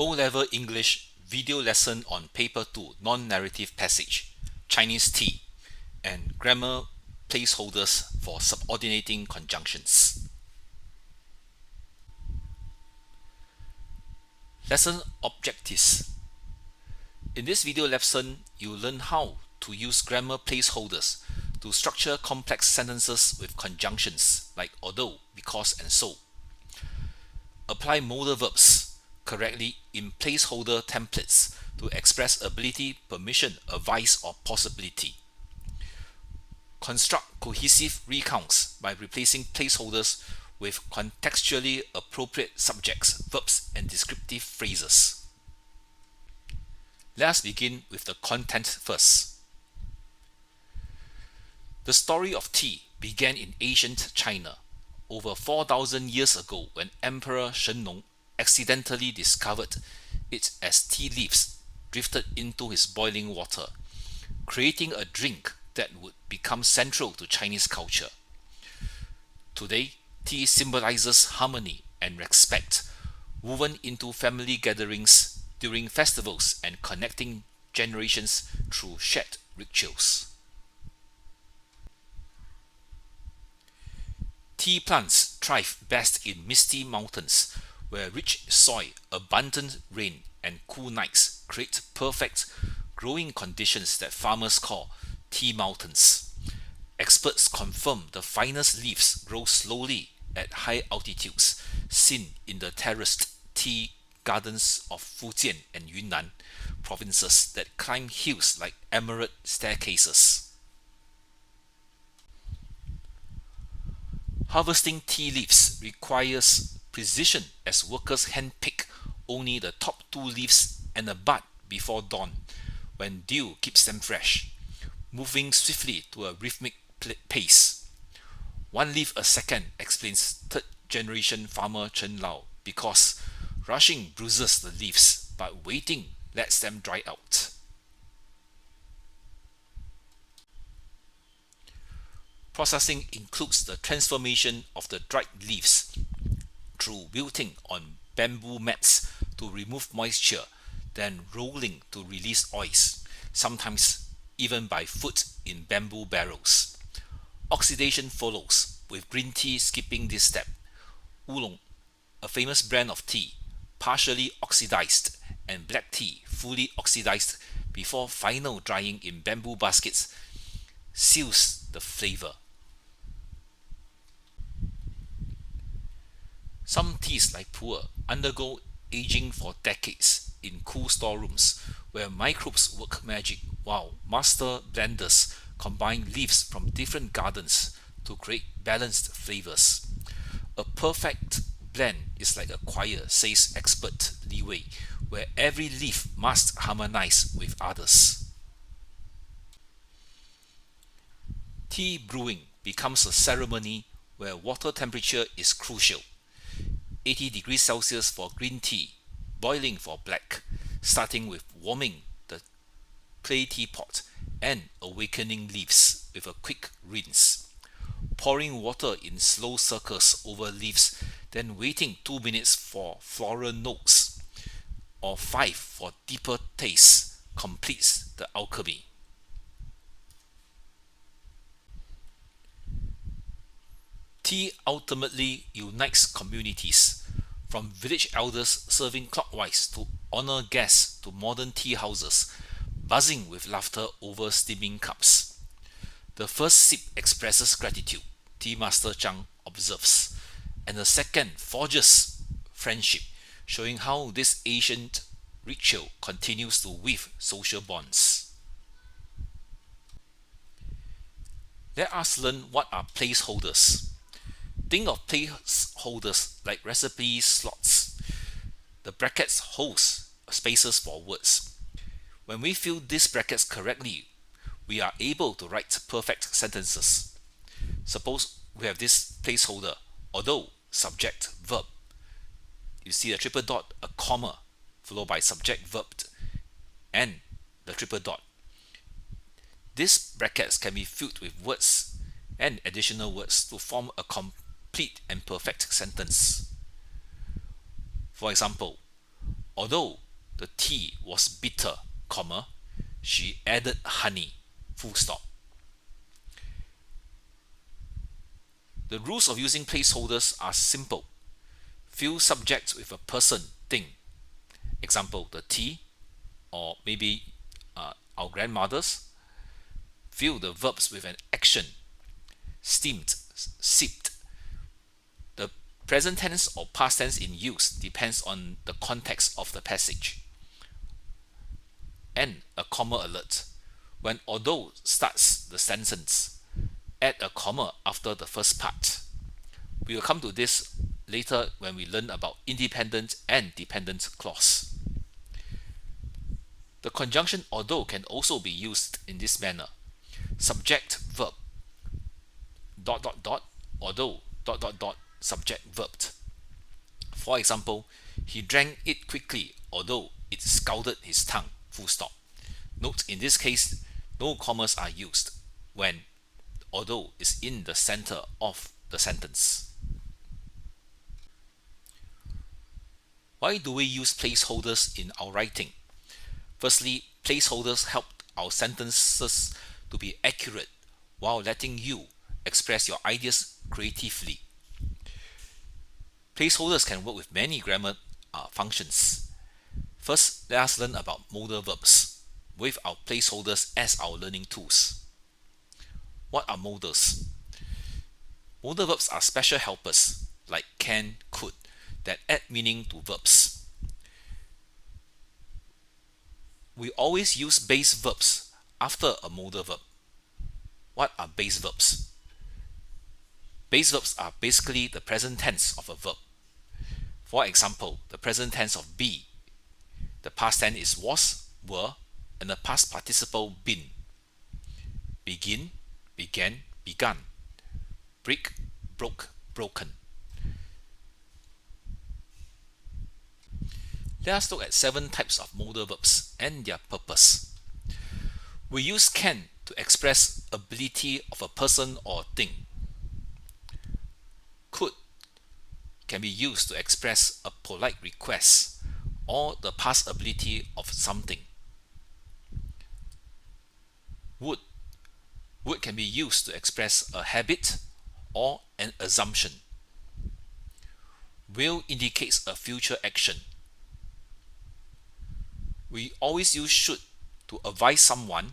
O-Level English video lesson on Paper 2 Non-Narrative Passage, Chinese T, and Grammar Placeholders for Subordinating Conjunctions. Lesson Objectives. In this video lesson, you will learn how to use grammar placeholders to structure complex sentences with conjunctions like although, because, and so. Apply modal verbs correctly in placeholder templates to express ability, permission, advice, or possibility. Construct cohesive recounts by replacing placeholders with contextually appropriate subjects, verbs, and descriptive phrases. Let us begin with the content first. The story of tea began in ancient China over 4,000 years ago when Emperor Shenlong accidentally discovered it as tea leaves drifted into his boiling water, creating a drink that would become central to Chinese culture. Today, tea symbolizes harmony and respect, woven into family gatherings during festivals and connecting generations through shared rituals. Tea plants thrive best in misty mountains, where rich soil, abundant rain, and cool nights create perfect growing conditions that farmers call tea mountains. Experts confirm the finest leaves grow slowly at high altitudes, seen in the terraced tea gardens of Fujian and Yunnan provinces that climb hills like emerald staircases. Harvesting tea leaves requires precision as workers handpick only the top 2 leaves and a bud before dawn, when dew keeps them fresh, moving swiftly to a rhythmic pace. 1 leaf a second, explains 3rd generation farmer Chen Lao, because rushing bruises the leaves, but waiting lets them dry out. Processing includes the transformation of the dried leaves through wilting on bamboo mats to remove moisture, then rolling to release oils, sometimes even by foot in bamboo barrels. Oxidation follows, with green tea skipping this step. Oolong, a famous brand of tea, partially oxidized, and black tea, fully oxidized before final drying in bamboo baskets, seals the flavor. Some teas like pu'er undergo aging for decades in cool storerooms where microbes work magic, while master blenders combine leaves from different gardens to create balanced flavors. A perfect blend is like a choir, says expert Li Wei, where every leaf must harmonize with others. Tea brewing becomes a ceremony where water temperature is crucial. 80 degrees Celsius for green tea, boiling for black, starting with warming the clay teapot and awakening leaves with a quick rinse. Pouring water in slow circles over leaves, then waiting 2 minutes for floral notes, or 5 for deeper taste, completes the alchemy. Tea ultimately unites communities, from village elders serving clockwise to honor guests to modern tea houses, buzzing with laughter over steaming cups. The first sip expresses gratitude, Tea Master Zhang observes, and the second forges friendship, showing how this ancient ritual continues to weave social bonds. Let us learn what are placeholders. Think of placeholders like recipe slots. The brackets holds spaces for words. When we fill these brackets correctly, we are able to write perfect sentences. Suppose we have this placeholder, although, subject, verb. You see a triple dot, a comma, followed by subject, verb, and the triple dot. These brackets can be filled with words and additional words to form a complete and perfect sentence. For example, although the tea was bitter, comma, she added honey, full stop. The rules of using placeholders are simple. Fill subjects with a person, thing. Example, the tea, or maybe our grandmothers. Fill the verbs with an action. Steamed, sipped. The present tense or past tense in use depends on the context of the passage. And a comma alert. When although starts the sentence, add a comma after the first part. We will come to this later when we learn about independent and dependent clause. The conjunction although can also be used in this manner. Subject verb although subject verbed. For example, he drank it quickly although it scalded his tongue, full stop. Note in this case, no commas are used when although is in the center of the sentence. Why do we use placeholders in our writing? Firstly, placeholders help our sentences to be accurate while letting you express your ideas creatively. Placeholders can work with many grammar functions. First, let us learn about modal verbs with our placeholders as our learning tools. What are modals? Modal verbs are special helpers like can, could that add meaning to verbs. We always use base verbs after a modal verb. What are base verbs? Base verbs are basically the present tense of a verb. For example, the present tense of be. The past tense is was, were, and the past participle been. Begin, began, begun. Break, broke, broken. Let us look at 7 types of modal verbs and their purpose. We use can to express ability of a person or thing. Could can be used to express a polite request or the past ability of something. Would can be used to express a habit or an assumption. Will indicates a future action. We always use should to advise someone,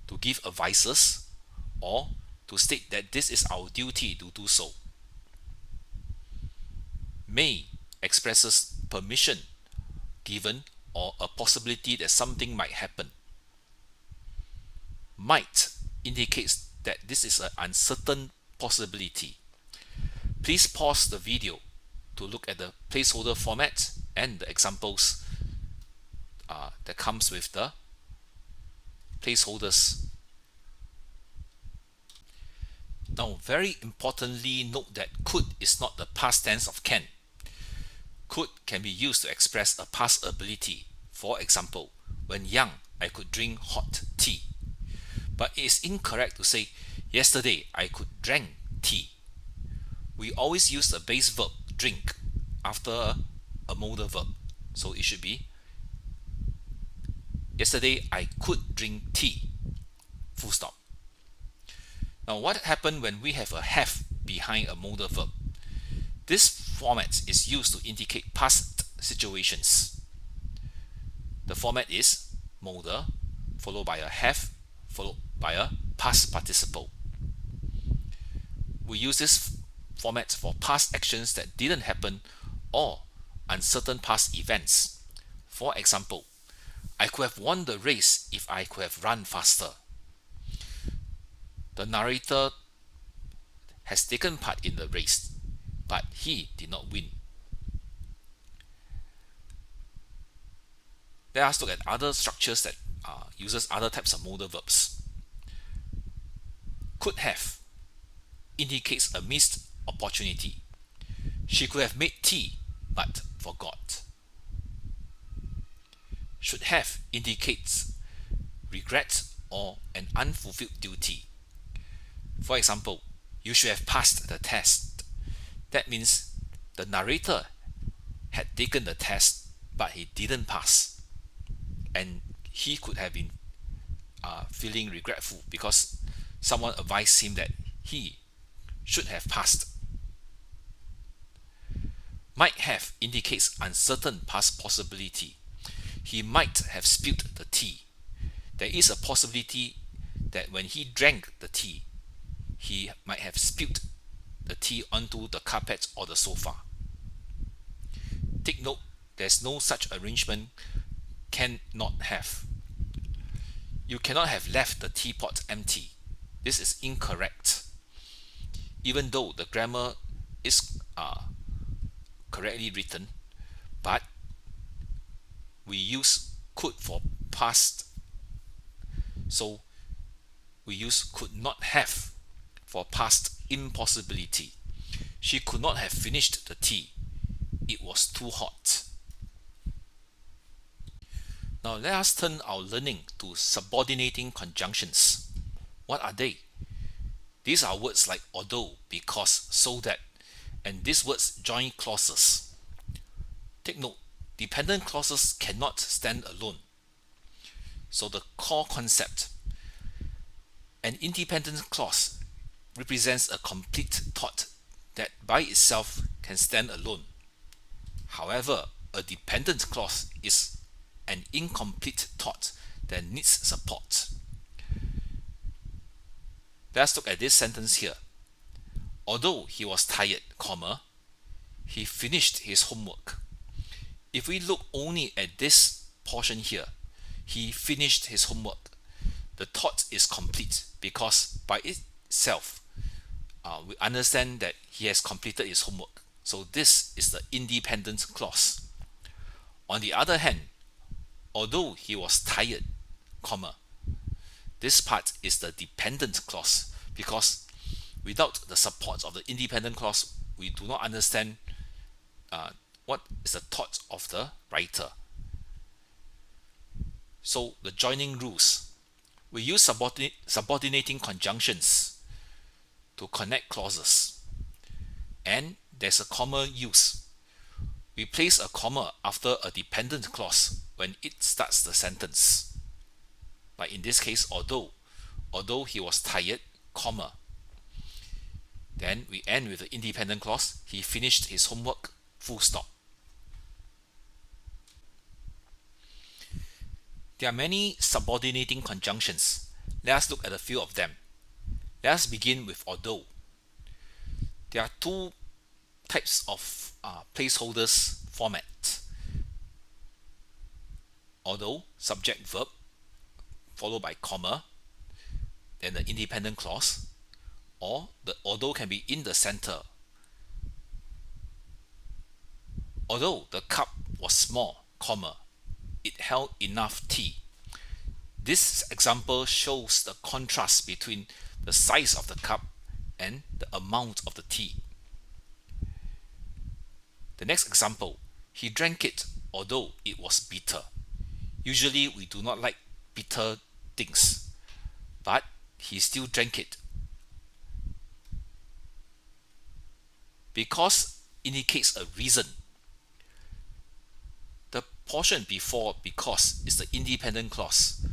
to give advices, or to state that this is our duty to do so. May expresses permission given or a possibility that something might happen. Might indicates that this is an uncertain possibility. Please pause the video to look at the placeholder format and the examples that comes with the placeholders. Now, very importantly, note that could is not the past tense of can. Could can be used to express a past ability. For example, when young, I could drink hot tea. But it is incorrect to say, yesterday I could drink tea. We always use the base verb drink after a modal verb. So it should be, yesterday I could drink tea, full stop. Now what happened when we have a have behind a modal verb? This format is used to indicate past situations. The format is modal followed by a have followed by a past participle. We use this format for past actions that didn't happen or uncertain past events. For example, I could have won the race if I could have run faster. The narrator has taken part in the race, but he did not win. Let us look at other structures that uses other types of modal verbs. Could have indicates a missed opportunity. She could have made tea but forgot. Should have indicates regret or an unfulfilled duty. For example, you should have passed the test. That means the narrator had taken the test but he didn't pass, and he could have been feeling regretful because someone advised him that he should have passed. Might have indicates uncertain past possibility. He might have spilled the tea. There is a possibility that when he drank the tea, he might have spilled the tea onto the carpet or the sofa. Take note, there's no such arrangement. Cannot have. You cannot have left the teapot empty. This is incorrect. Even though the grammar is correctly written, but we use could for past, so we use could not have for past impossibility. She could not have finished the tea. It was too hot. Now let us turn our learning to subordinating conjunctions. What are they? These are words like although, because, so that, and these words join clauses. Take note, dependent clauses cannot stand alone. So the core concept, an independent clause represents a complete thought that by itself can stand alone. However, a dependent clause is an incomplete thought that needs support. Let's look at this sentence here. Although he was tired, he finished his homework. If we look only at this portion here, he finished his homework, the thought is complete because by itself, we understand that he has completed his homework. So this is the independent clause. On the other hand, although he was tired, this part is the dependent clause because without the support of the independent clause, we do not understand what is the thought of the writer. So the joining rules. We use subordinating conjunctions to connect clauses. And there's a comma use. We place a comma after a dependent clause when it starts the sentence. Like in this case, although he was tired, then we end with the independent clause, he finished his homework, full stop. There are many subordinating conjunctions. Let us look at a few of them. Let us begin with although. There are two types of placeholders format. Although, subject verb, followed by comma, then the independent clause, or the although can be in the center. Although the cup was small, it held enough tea. This example shows the contrast between the size of the cup and the amount of the tea. The next example, he drank it although it was bitter. Usually we do not like bitter things, but he still drank it. Because indicates a reason. The portion before because is the independent clause.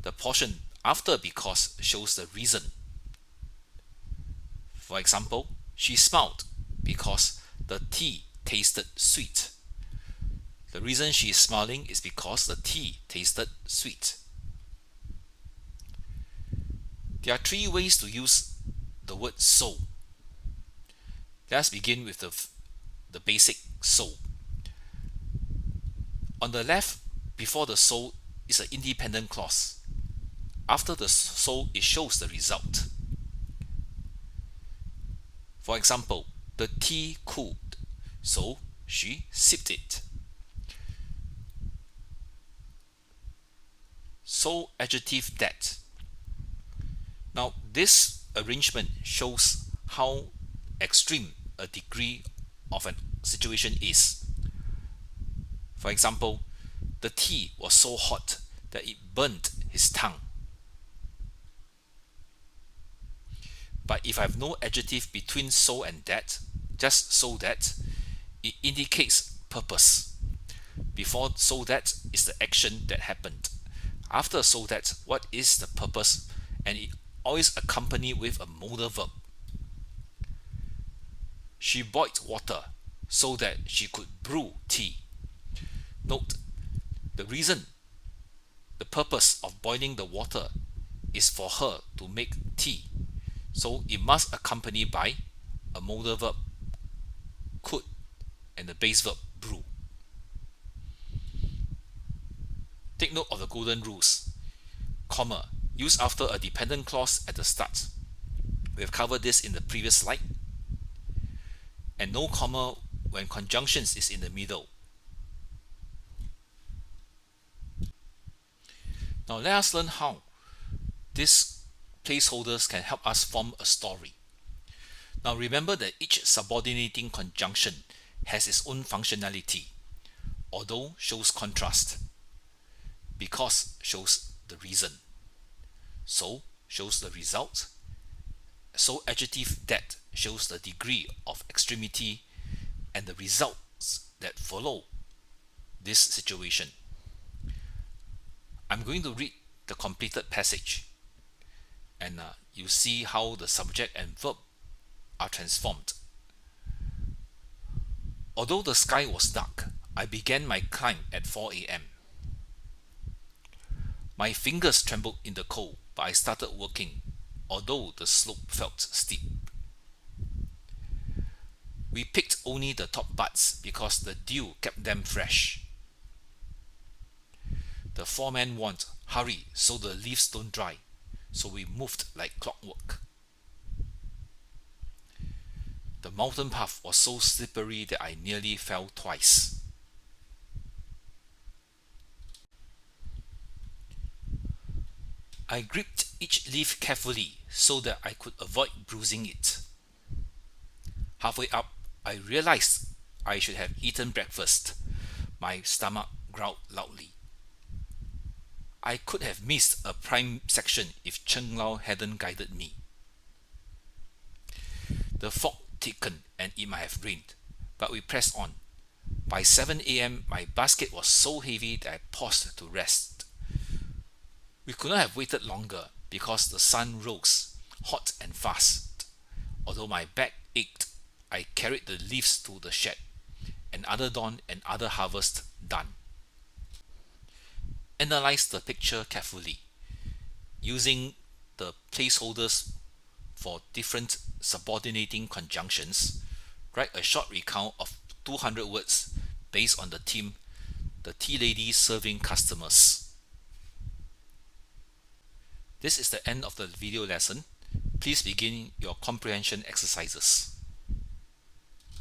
The portion after because shows the reason. For example, she smiled because the tea tasted sweet. The reason she is smiling is because the tea tasted sweet. There are three ways to use the word so. Let's begin with the basic so. On the left, before the so is an independent clause. After the so, it shows the result. For example, the tea cooled, so she sipped it. So adjective that. Now this arrangement shows how extreme a degree of a situation is. For example, the tea was so hot that it burnt his tongue. But if I have no adjective between so and that, just so that, it indicates purpose. Before so that is the action that happened. After so that, what is the purpose? And it always accompanied with a modal verb. She boiled water so that she could brew tea. Note, the reason, the purpose of boiling the water is for her to make tea. So it must accompany by a modal verb, could, and the base verb, brew. Take note of the golden rules. Comma, used after a dependent clause at the start. We have covered this in the previous slide. And no comma when conjunctions is in the middle. Now let us learn how these placeholders can help us form a story. Now remember that each subordinating conjunction has its own functionality, although shows contrast. Because shows the reason. So shows the result. So adjective that shows the degree of extremity and the results that follow this situation. I'm going to read the completed passage, and you see how the subject and verb are transformed. Although the sky was dark, I began my climb at 4 a.m. My fingers trembled in the cold, but I started working, although the slope felt steep. We picked only the top buds because the dew kept them fresh. The foreman warned, "Hurry so the leaves don't dry," so we moved like clockwork. The mountain path was so slippery that I nearly fell twice. I gripped each leaf carefully so that I could avoid bruising it. Halfway up, I realized I should have eaten breakfast. My stomach growled loudly. I could have missed a prime section if Cheng Lao hadn't guided me. The fog thickened and it might have rained, but we pressed on. By 7 a.m., my basket was so heavy that I paused to rest. We could not have waited longer because the sun rose, hot and fast. Although my back ached, I carried the leaves to the shed. Another dawn, another harvest done. Analyze the picture carefully. Using the placeholders for different subordinating conjunctions, write a short recount of 200 words based on the theme, the tea lady serving customers. This is the end of the video lesson. Please begin your comprehension exercises.